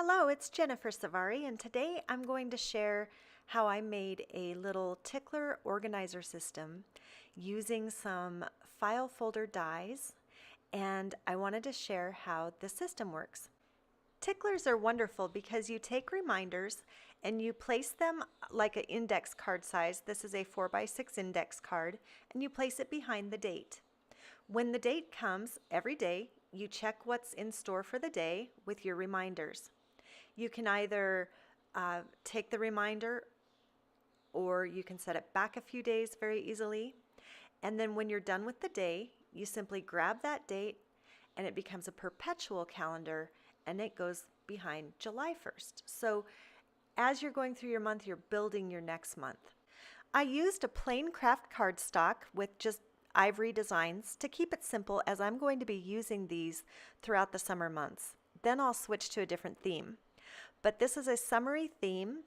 Hello, it's Jennifer Savari, and today I'm going to share how I made a little tickler organizer system using some file folder dies, and I wanted to share how the system works. Ticklers are wonderful because you take reminders and you place them like an index card size. This is a 4x6 index card, and you place it behind the date. When the date comes every day, you check what's in store for the day with your reminders. You can either take the reminder or you can set it back a few days very easily. And then when you're done with the day, you simply grab that date and it becomes a perpetual calendar and it goes behind July 1st. So as you're going through your month, you're building your next month. I used a plain craft cardstock with just ivory designs to keep it simple, as I'm going to be using these throughout the summer months. Then I'll switch to a different theme. But this is a summery theme.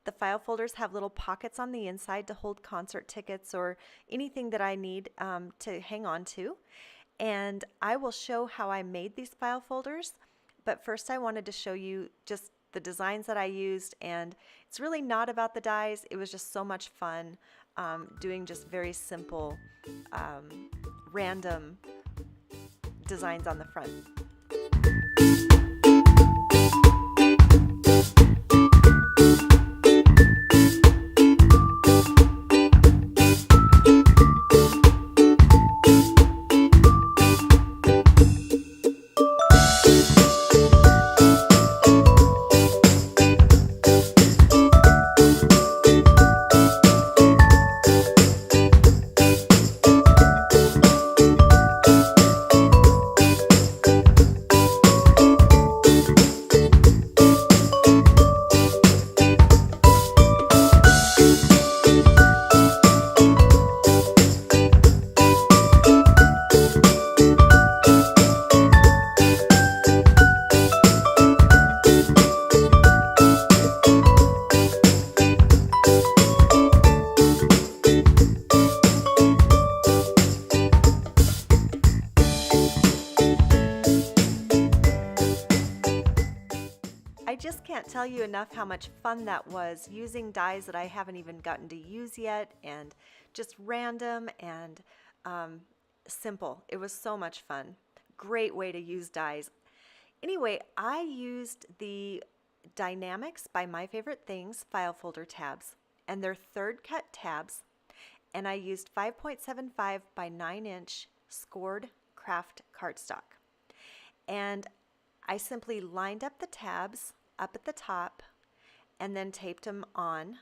The file folders have little pockets on the inside to hold concert tickets or anything that I need to hang on to. And I will show how I made these file folders. But first I wanted to show you just the designs that I used, and it's really not about the dies. It was just so much fun doing just very simple random designs on the front. I just can't tell you enough how much fun that was, using dies that I haven't even gotten to use yet, and just random and simple. It was so much fun. Great way to use dies. Anyway, I used the Dynamics by My Favorite Things file folder tabs, and they're third cut tabs, and I used 5.75 by 9-inch scored craft cardstock. And I simply lined up the tabs up at the top and then taped them on.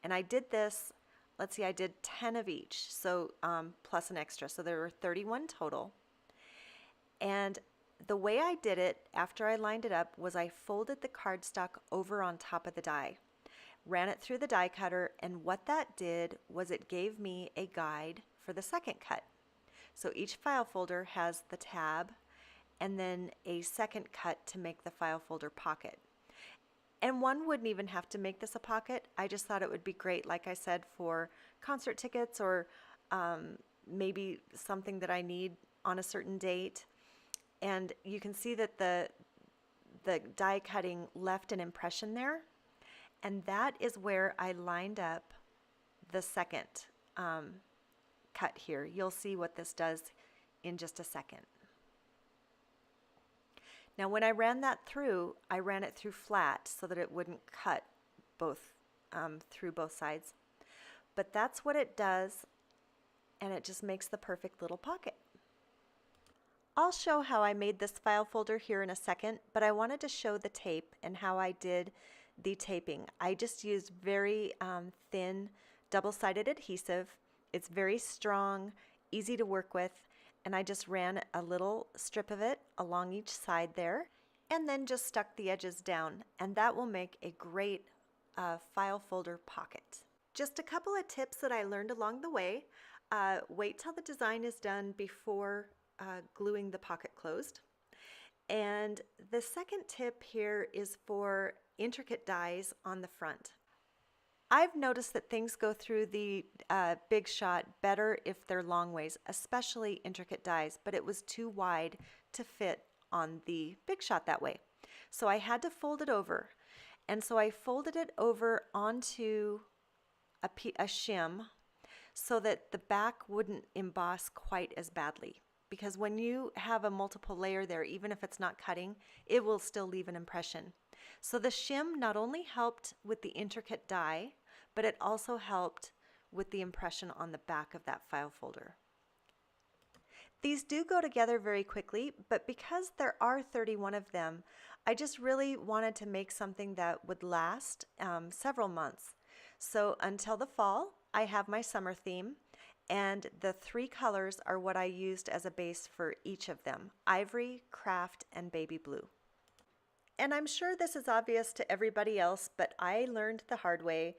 And I did this, let's see, I did 10 of each, so plus an extra, so there were 31 total. And the way I did it after I lined it up was I folded the cardstock over on top of the die, ran it through the die cutter, and what that did was it gave me a guide for the second cut. So each file folder has the tab and then a second cut to make the file folder pocket. And one wouldn't even have to make this a pocket. I just thought it would be great, like I said, for concert tickets or maybe something that I need on a certain date. And you can see that the die cutting left an impression there, and that is where I lined up the second cut here. You'll see what this does in just a second. Now when I ran that through, I ran it through flat so that it wouldn't cut through both sides. But that's what it does, and it just makes the perfect little pocket. I'll show how I made this file folder here in a second, but I wanted to show the tape and how I did the taping. I just used very thin double-sided adhesive. It's very strong, easy to work with, and I just ran a little strip of it along each side there and then just stuck the edges down, and that will make a great file folder pocket. Just a couple of tips that I learned along the way. Wait till the design is done before gluing the pocket closed. And the second tip here is for intricate dies on the front. I've noticed that things go through the Big Shot better if they're long ways, especially intricate dies, but it was too wide to fit on the Big Shot that way. So I had to fold it over. And so I folded it over onto a shim so that the back wouldn't emboss quite as badly. Because when you have a multiple layer there, even if it's not cutting, it will still leave an impression. So the shim not only helped with the intricate die, but it also helped with the impression on the back of that file folder. These do go together very quickly, but because there are 31 of them, I just really wanted to make something that would last several months. So until the fall, I have my summer theme, and the 3 colors are what I used as a base for each of them: ivory, craft, and baby blue. And I'm sure this is obvious to everybody else, but I learned the hard way.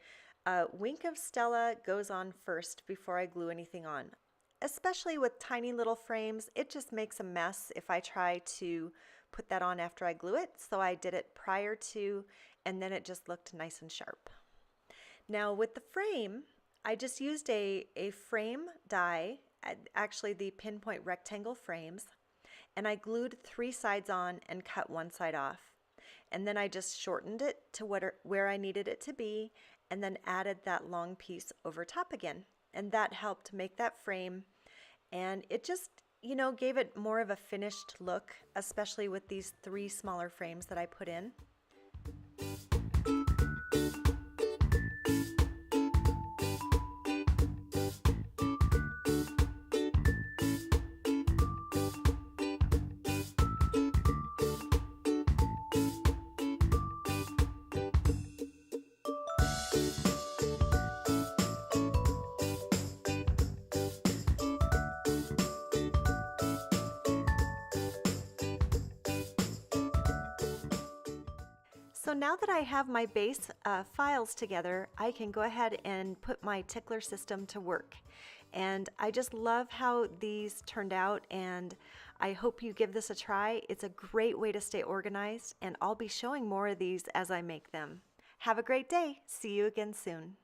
Wink of Stella goes on first before I glue anything on. Especially with tiny little frames, it just makes a mess if I try to put that on after I glue it. So I did it prior to, and then it just looked nice and sharp. Now with the frame, I just used a frame die, actually the pinpoint rectangle frames, and I glued 3 sides on and cut 1 side off. And then I just shortened it to where I needed it to be, and then added that long piece over top again. And that helped make that frame, and it just, gave it more of a finished look, especially with these 3 smaller frames that I put in. So now that I have my base files together, I can go ahead and put my Tickler system to work. And I just love how these turned out, and I hope you give this a try. It's a great way to stay organized, and I'll be showing more of these as I make them. Have a great day. See you again soon.